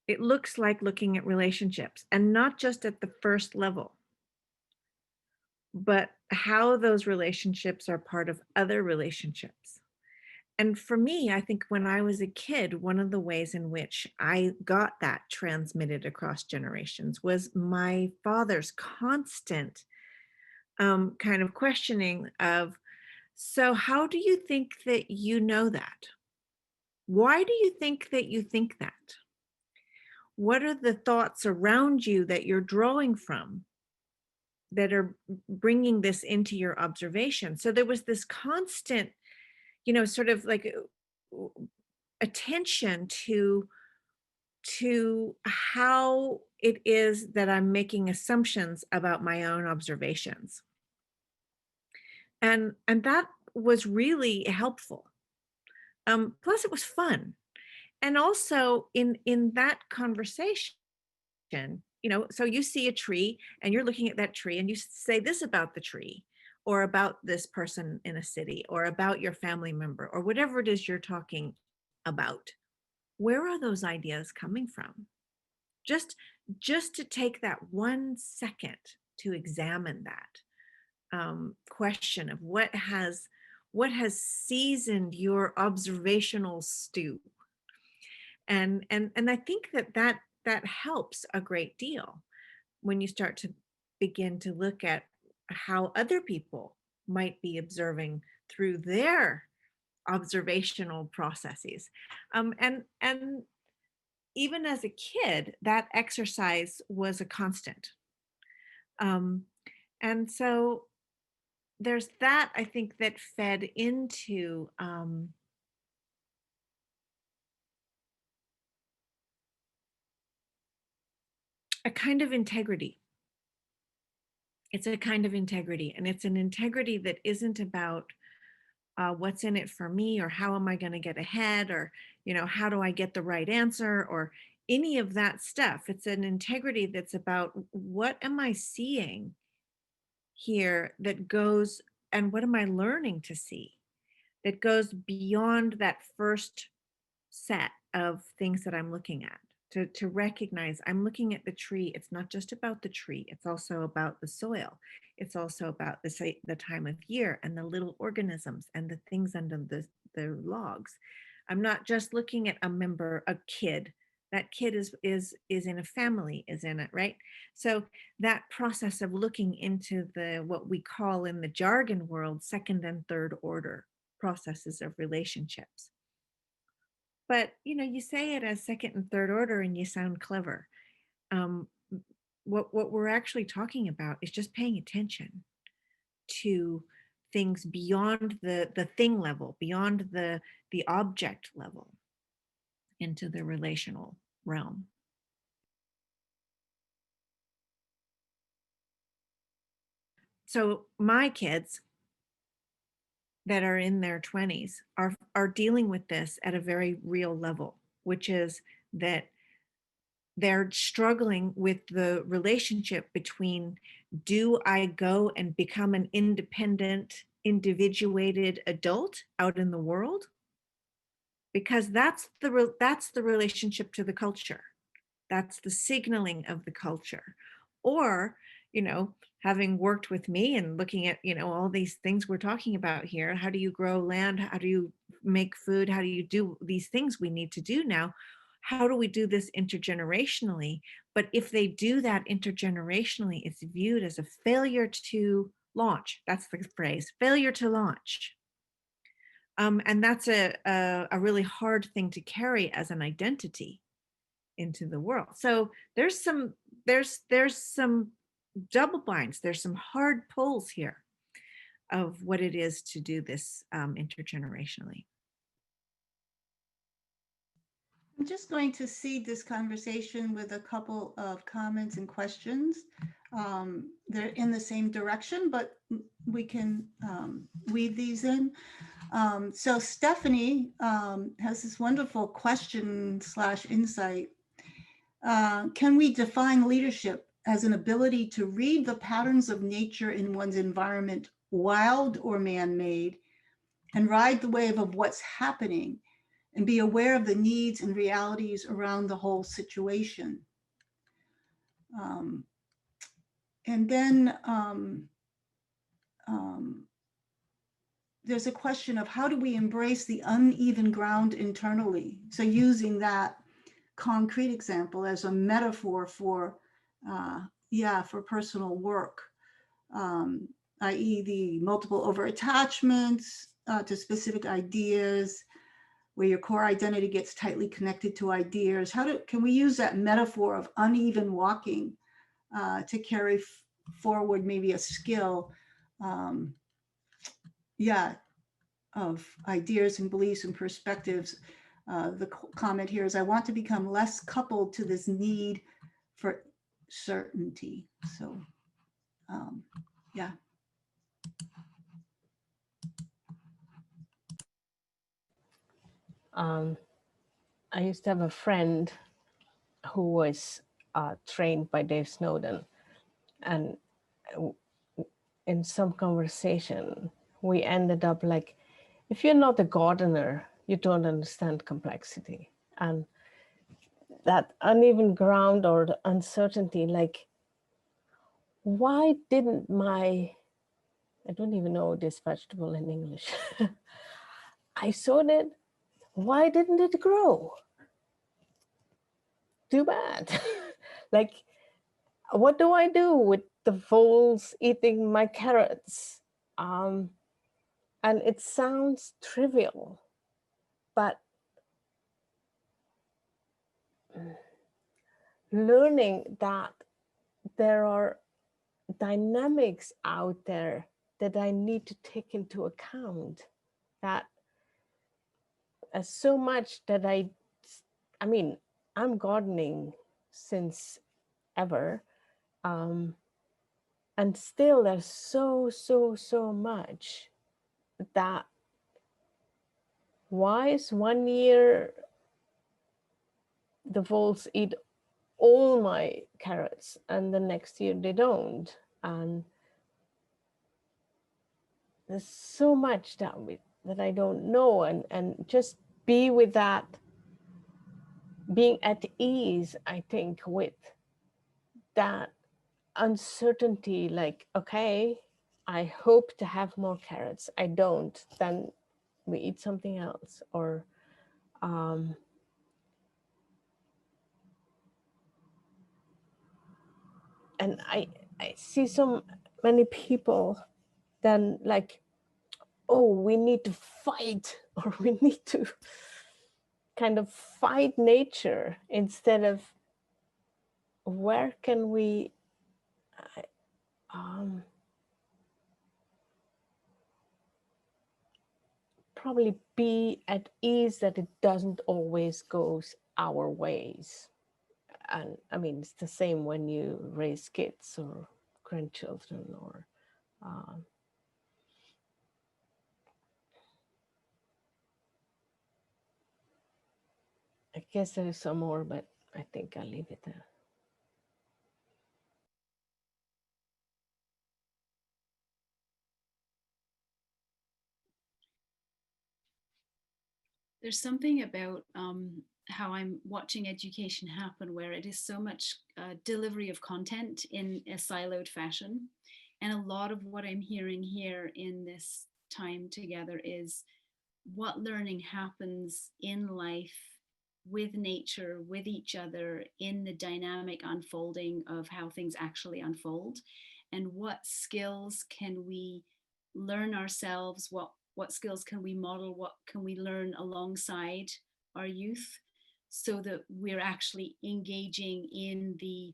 It looks like looking at relationships, and not just at the first level, but how those relationships are part of other relationships. And for me, I think when I was a kid, one of the ways in which I got that transmitted across generations was my father's constant kind of questioning of, so how do you think that you know that? Why do you think that you think that? What are the thoughts around you that you're drawing from that are bringing this into your observation? So there was this constant, sort of like attention to how it is that I'm making assumptions about my own observations. And that was really helpful. Plus it was fun. And also in that conversation, so you see a tree and you're looking at that tree and you say this about the tree, or about this person in a city, or about your family member, or whatever it is you're talking about. Where are those ideas coming from? Just to take that 1 second to examine that question of what has seasoned your observational stew. And I think that helps a great deal when you start to begin to look at how other people might be observing through their observational processes. And even as a kid, that exercise was a constant. And so there's that, I think, that fed into a kind of integrity. It's a kind of integrity, and it's an integrity that isn't about what's in it for me, or how am I going to get ahead, or how do I get the right answer, or any of that stuff. It's an integrity that's about, what am I seeing here that goes, and what am I learning to see that goes beyond that first set of things that I'm looking at. To recognize I'm looking at the tree. It's not just about the tree. It's also about the soil. It's also about the time of year and the little organisms and the things under the logs. I'm not just looking at a kid. That kid is in a family, is in it, right? So that process of looking into what we call in the jargon world, second and third order processes of relationships. But you say it as second and third order and you sound clever. What we're actually talking about is just paying attention to things beyond the thing level, beyond the object level, into the relational realm. So my kids that are in their 20s are dealing with this at a very real level, which is that they're struggling with the relationship between, do I go and become an independent, individuated adult out in the world? Because that's the relationship to the culture. That's the signaling of the culture. Or, having worked with me and looking at, all these things we're talking about here, how do you grow land? How do you make food? How do you do these things we need to do now? How do we do this intergenerationally? But if they do that intergenerationally, it's viewed as a failure to launch. That's the phrase, failure to launch. And that's a really hard thing to carry as an identity into the world. So there's some double binds, there's some hard pulls here of what it is to do this intergenerationally. I'm just going to seed this conversation with a couple of comments and questions. They're in the same direction, but we can weave these in. So Stephanie has this wonderful question / insight. Can we define leadership as an ability to read the patterns of nature in one's environment, wild or man-made, and ride the wave of what's happening and be aware of the needs and realities around the whole situation? And then there's a question of how do we embrace the uneven ground internally? So using that concrete example as a metaphor for, for personal work, i.e. the multiple over-attachments to specific ideas, where your core identity gets tightly connected to ideas. Can we use that metaphor of uneven walking to carry forward maybe a skill, of ideas and beliefs and perspectives? The comment here is, I want to become less coupled to this need for certainty. So, yeah. I used to have a friend who was trained by Dave Snowden, and in some conversation, we ended up like, if you're not a gardener, you don't understand complexity. And that uneven ground or the uncertainty, like, why didn't I don't even know this vegetable in English. I sowed it. Why didn't it grow? Too bad. Like, what do I do with the voles eating my carrots? And it sounds trivial, but learning that there are dynamics out there that I need to take into account, that so much that I mean, I'm gardening since ever. And still there's so much that, why is 1 year the voles eat all my carrots and the next year they don't? And there's so much that I don't know, and just be with that, being at ease, I think, with that uncertainty, like, okay, I hope to have more carrots. I don't, then we eat something else. Or and I see so many people then like, oh, we need to fight, or we need to kind of fight nature, instead of where can we probably be at ease that it doesn't always goes our ways. And I mean, it's the same when you raise kids or grandchildren or I guess there is some more, but I think I'll leave it there. There's something about how I'm watching education happen where it is so much delivery of content in a siloed fashion. And a lot of what I'm hearing here in this time together is what learning happens in life with nature, with each other, in the dynamic unfolding of how things actually unfold, and what skills can we learn ourselves, what skills can we model, what can we learn alongside our youth, so that we're actually engaging in the,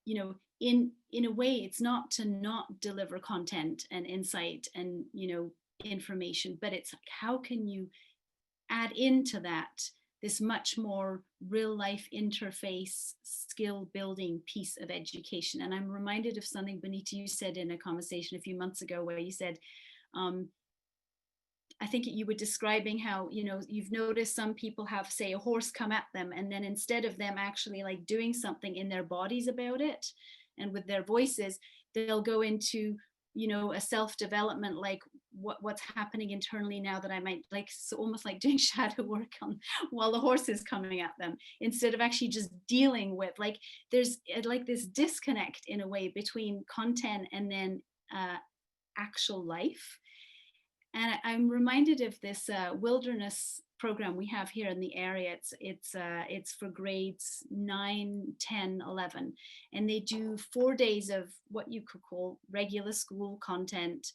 you know, in a way, it's not to not deliver content and insight and, you know, information, but it's how can you add into that this much more real life interface skill building piece of education. And I'm reminded of something, Bonnitta, you said in a conversation a few months ago where you said, I think you were describing how, you know, you've noticed some people have, say, a horse come at them, and then instead of them actually like doing something in their bodies about it and with their voices, they'll go into, you know, a self-development, like what's happening internally now that I might like, so almost like doing shadow work on while the horse is coming at them, instead of actually just dealing with, like, there's like this disconnect in a way between content and then actual life. And I'm reminded of this wilderness program we have here in the area. It's for grades 9, 10, 11. And they do 4 days of what you could call regular school content.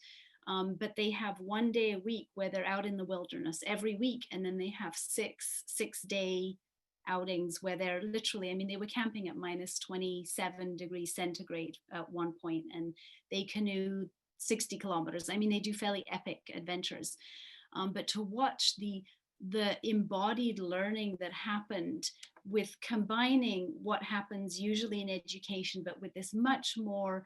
But they have 1 day a week where they're out in the wilderness every week. And then they have six-day outings where they're literally, I mean, they were camping at minus 27 degrees centigrade at one point, and they canoe 60 kilometers. I mean, they do fairly epic adventures. But to watch the embodied learning that happened with combining what happens usually in education, but with this much more,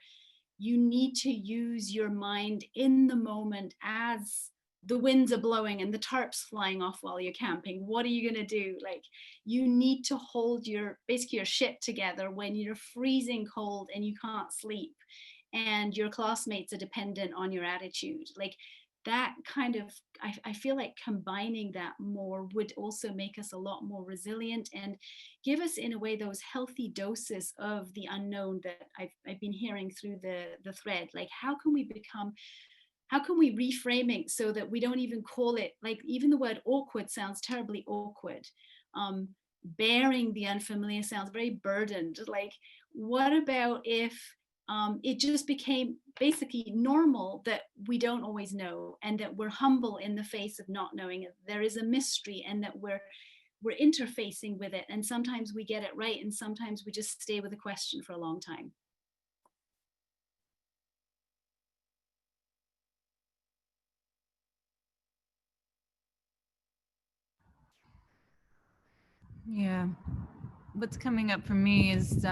you need to use your mind in the moment as the winds are blowing and the tarp's flying off while you're camping. What are you going to do? Like, you need to hold basically your shit together when you're freezing cold and you can't sleep, and your classmates are dependent on your attitude. Like that kind of, I feel like combining that more would also make us a lot more resilient and give us, in a way, those healthy doses of the unknown that I've been hearing through the thread. Like, how can we reframe it so that we don't even call it, like, even the word awkward sounds terribly awkward. Bearing the unfamiliar sounds very burdened. Like, what about if it just became basically normal that we don't always know, and that we're humble in the face of not knowing it. There is a mystery, and that we're interfacing with it. And sometimes we get it right, and sometimes we just stay with a question for a long time. Yeah. What's coming up for me is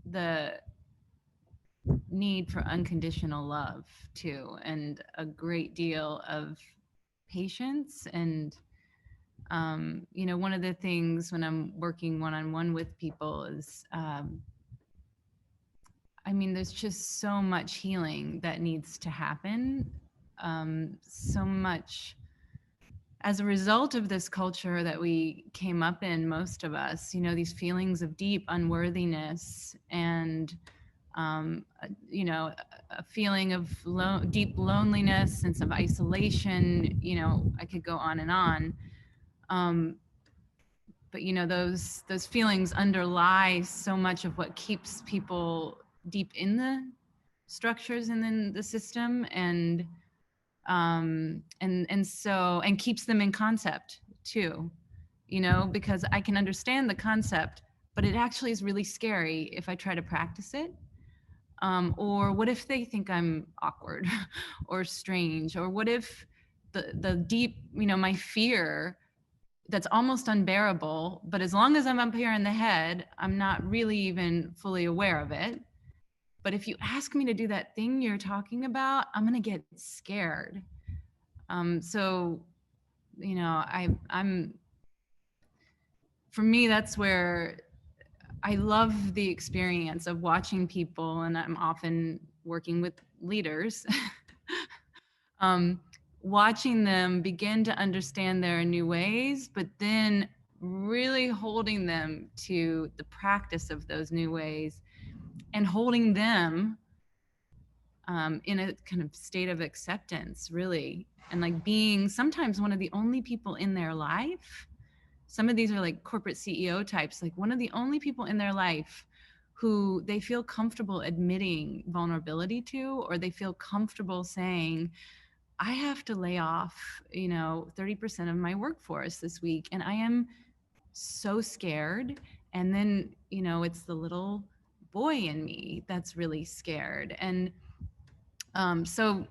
the need for unconditional love too, and a great deal of patience. And you know, one of the things when I'm working one-on-one with people is I mean, there's just so much healing that needs to happen, so much as a result of this culture that we came up in, most of us, you know, these feelings of deep unworthiness and you know, a feeling of deep loneliness, sense of isolation. You know, I could go on and on. But you know, those feelings underlie so much of what keeps people deep in the structures and in the system, and keeps them in concept too. You know, because I can understand the concept, but it actually is really scary if I try to practice it. Or what if they think I'm awkward or strange? Or what if the deep, my fear that's almost unbearable, but as long as I'm up here in the head, I'm not really even fully aware of it. But if you ask me to do that thing you're talking about, I'm gonna get scared. So, I'm, for me, that's where I love the experience of watching people, and I'm often working with leaders, watching them begin to understand their new ways, but then really holding them to the practice of those new ways and holding them in a kind of state of acceptance, really. And like being sometimes one of the only people in their life. Some of these are like corporate CEO types, like one of the only people in their life who they feel comfortable admitting vulnerability to, or they feel comfortable saying, I have to lay off, 30% of my workforce this week, and I am so scared. And then, it's the little boy in me that's really scared. And so,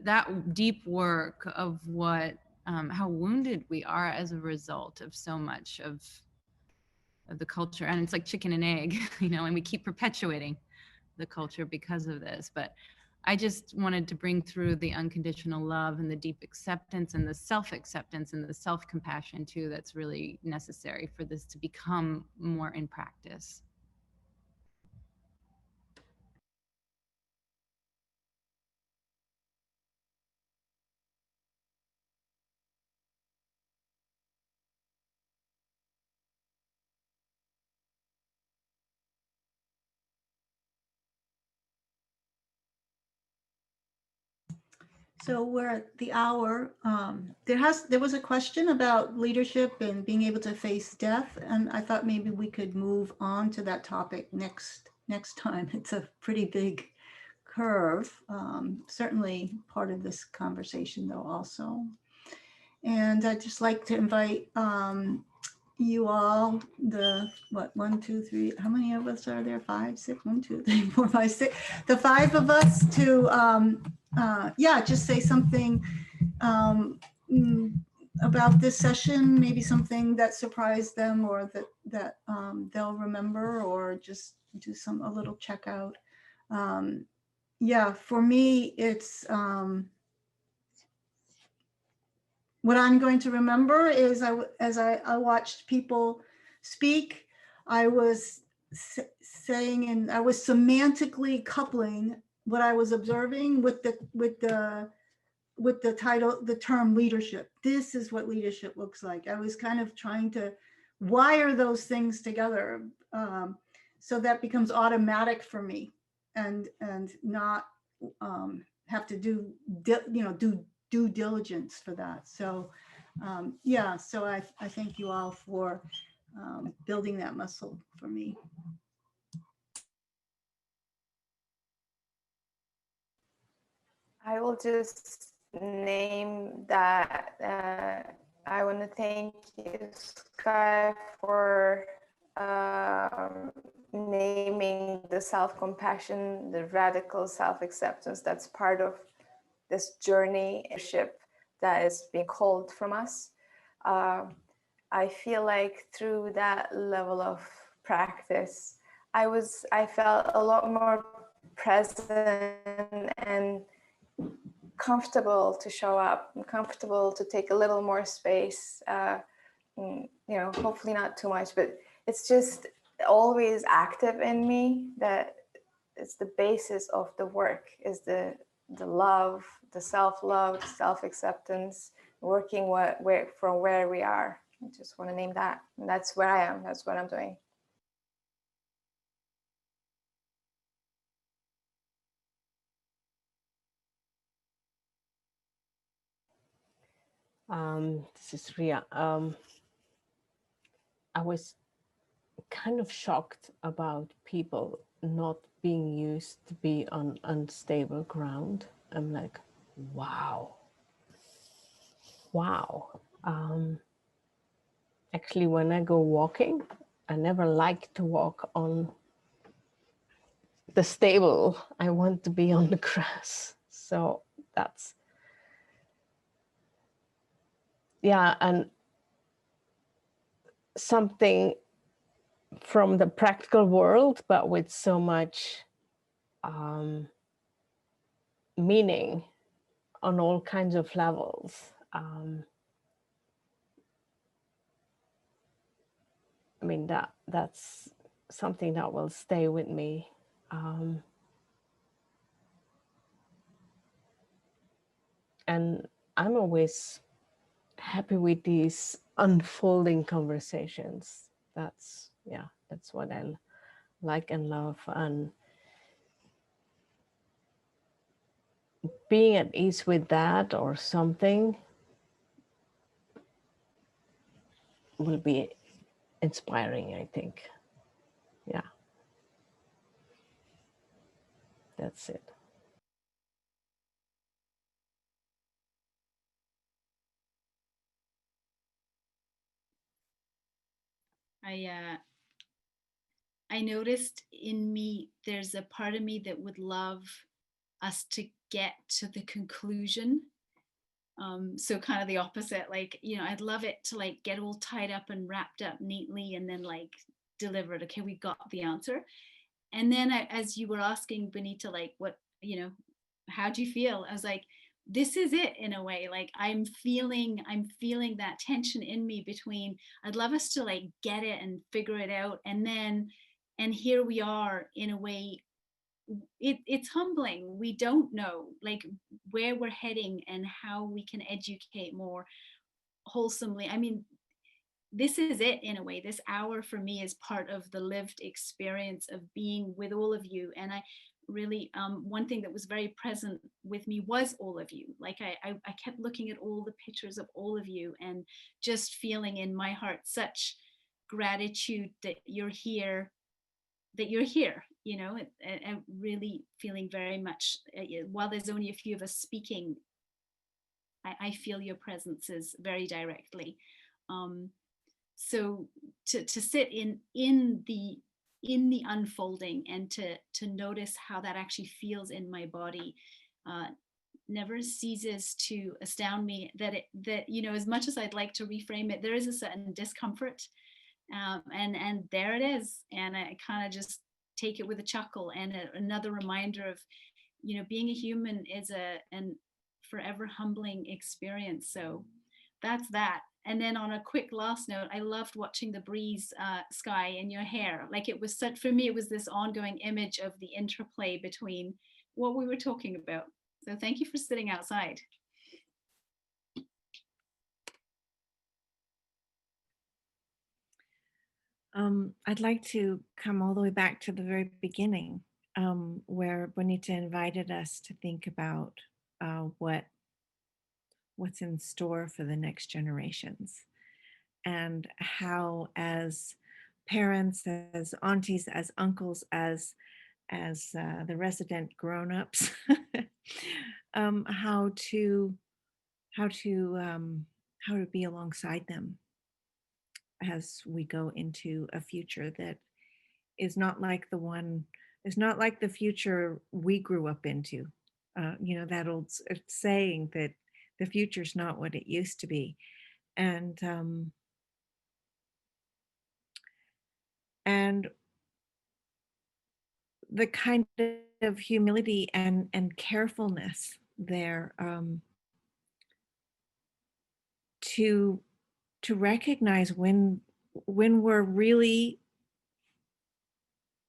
that deep work of what, how wounded we are as a result of so much of the culture. And it's like chicken and egg, and we keep perpetuating the culture because of this. But I just wanted to bring through the unconditional love and the deep acceptance and the self-acceptance and the self-compassion too, that's really necessary for this to become more in practice. So we're at the hour. There was a question about leadership and being able to face death, and I thought maybe we could move on to that topic next time. It's a pretty big curve, certainly part of this conversation though also. And I'd just like to invite you all, the 1, 2, 3, how many of us are there? 5, 6, 1, 2, 3, 4, 5, 6, the 5 of us to just say something about this session, maybe something that surprised them or that they'll remember, or just do a little checkout. For me, it's what I'm going to remember is as I watched people speak, I was saying, and I was semantically coupling what I was observing with the title, the term leadership. This is what leadership looks like. I was kind of trying to wire those things together, so that becomes automatic for me, and not have to do due diligence for that. So so I thank you all for building that muscle for me. I will just name that. I want to thank you, Sky, for naming the self-compassion, the radical self-acceptance that's part of this journey that is being called from us. I feel like through that level of practice, I felt a lot more present and comfortable to show up, and comfortable to take a little more space. Hopefully not too much, but it's just always active in me. That it's the basis of the work, is the love, the self-love, self-acceptance, working from where we are. I just want to name that. And that's where I am. That's what I'm doing. This is Ria. I was kind of shocked about people not being used to be on unstable ground. I'm like, wow. Actually, when I go walking, I never like to walk on the stable. I want to be on the grass. So that's, yeah, and something from the practical world, but with so much meaning on all kinds of levels. I mean, that's something that will stay with me. And I'm always happy with these unfolding conversations. That's what I like and love. And being at ease with that or something will be inspiring, I think. Yeah. That's it. I noticed in me, there's a part of me that would love us to get to the conclusion. So kind of the opposite, like, you know, I'd love it to like get all tied up and wrapped up neatly and then like delivered. Okay, we got the answer. And then as you were asking, Bonnitta, like, what, you know, how do you feel? I was like, this is it in a way. Like I'm feeling that tension in me between, I'd love us to like get it and figure it out. And here we are in a way, it's humbling. We don't know like where we're heading and how we can educate more wholesomely. I mean, this is it in a way. This hour for me is part of the lived experience of being with all of you. And I really, one thing that was very present with me was all of you. Like I kept looking at all the pictures of all of you and just feeling in my heart such gratitude that you're here, you know, and really feeling very much, while there's only a few of us speaking, I feel your presences very directly. So to sit in the unfolding and to notice how that actually feels in my body never ceases to astound me. That you know, as much as I'd like to reframe it, there is a certain discomfort, and there it is, and I kind of just take it with a chuckle, and another reminder of, you know, being a human is an forever humbling experience. So that's that. And then on a quick last note, I loved watching the breeze, Sky, in your hair. Like it was such, for me, it was this ongoing image of the interplay between what we were talking about. So thank you for sitting outside. I'd like to come all the way back to the very beginning, where Bonnitta invited us to think about what's in store for the next generations, and how, as parents, as aunties, as uncles, as the resident grown-ups, how to be alongside them as we go into a future that is not like the future we grew up into. You know, that old saying that the future's not what it used to be. And the kind of humility and carefulness there, to recognize when we're really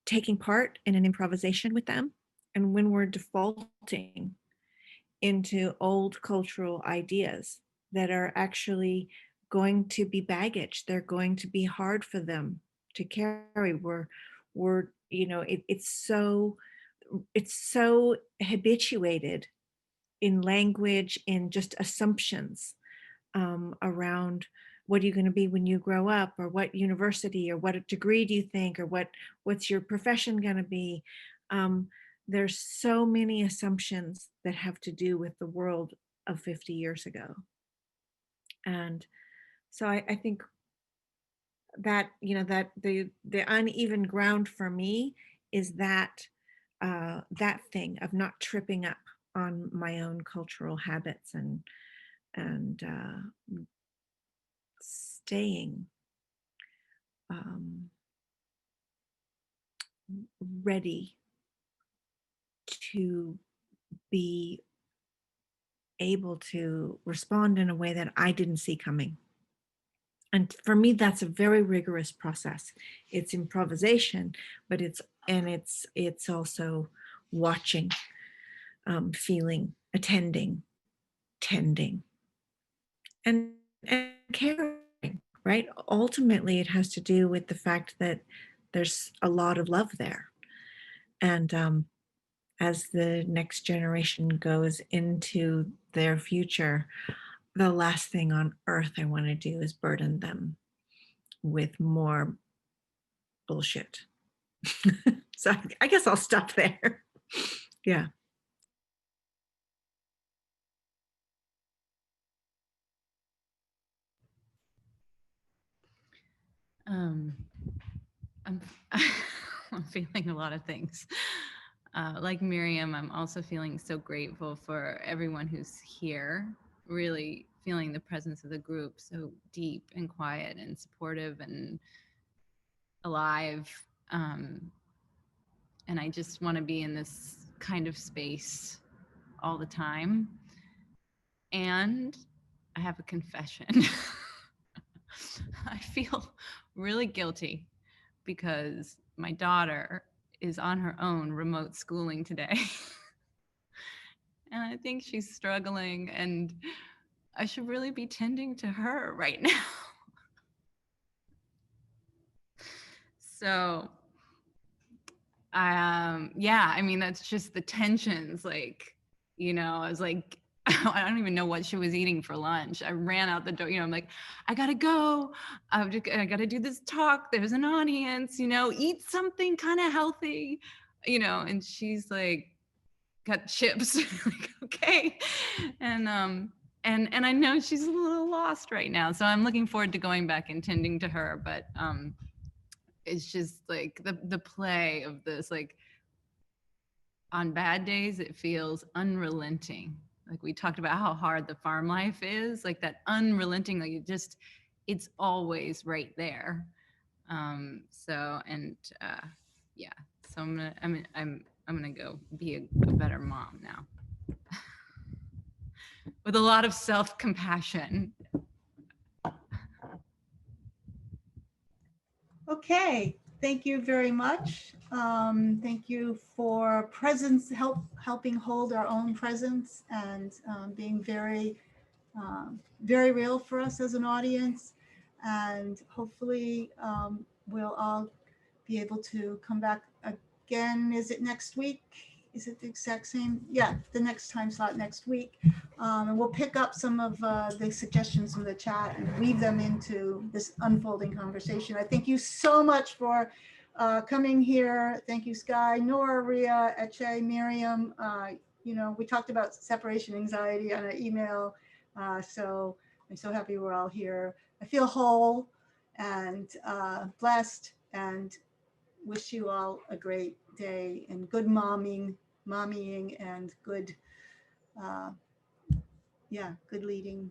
taking part in an improvisation with them, and when we're defaulting into old cultural ideas that are actually going to be baggage. They're going to be hard for them to carry. We're you know, it's so habituated in language, in just assumptions around what are you going to be when you grow up, or what university, or what degree do you think, or what's your profession going to be. There's so many assumptions that have to do with the world of 50 years ago. And so I think that, you know, that the uneven ground for me is that that thing of not tripping up on my own cultural habits and staying ready to be able to respond in a way that I didn't see coming. And for me, that's a very rigorous process. It's improvisation, but it's also watching, feeling, attending, tending, and caring, right? Ultimately, it has to do with the fact that there's a lot of love there. And as the next generation goes into their future, the last thing on earth I want to do is burden them with more bullshit. So I guess I'll stop there. Yeah. I'm I'm feeling a lot of things. Like Miriam, I'm also feeling so grateful for everyone who's here, really feeling the presence of the group so deep and quiet and supportive and alive. And I just want to be in this kind of space all the time. And I have a confession. I feel really guilty because my daughter is on her own remote schooling today. And I think she's struggling, and I should really be tending to her right now. So, yeah, I mean, that's just the tensions. Like, you know, I was like, I don't even know what she was eating for lunch. I ran out the door, you know, I'm like, I gotta go. I gotta do this talk. There's an audience, you know, eat something kind of healthy, you know, and she's like, got chips. Like, okay. And I know she's a little lost right now. So I'm looking forward to going back and tending to her. But it's just like the play of this, like on bad days, it feels unrelenting. Like we talked about how hard the farm life is, like that unrelenting, like it's always right there. So, and yeah, so I'm gonna go be a better mom now. With a lot of self-compassion. Okay, thank you very much. Thank you for presence, helping hold our own presence and being very, very real for us as an audience. And hopefully we'll all be able to come back again. Is it next week? Is it the exact same? Yeah, the next time slot next week. And we'll pick up some of the suggestions from the chat and weave them into this unfolding conversation. I thank you so much for coming here. Thank you, Sky, Nora, Ria, Ece, Miriam. You know, we talked about separation anxiety on an email. So I'm so happy we're all here. I feel whole and blessed, and wish you all a great day and good mommying and good, yeah, good leading.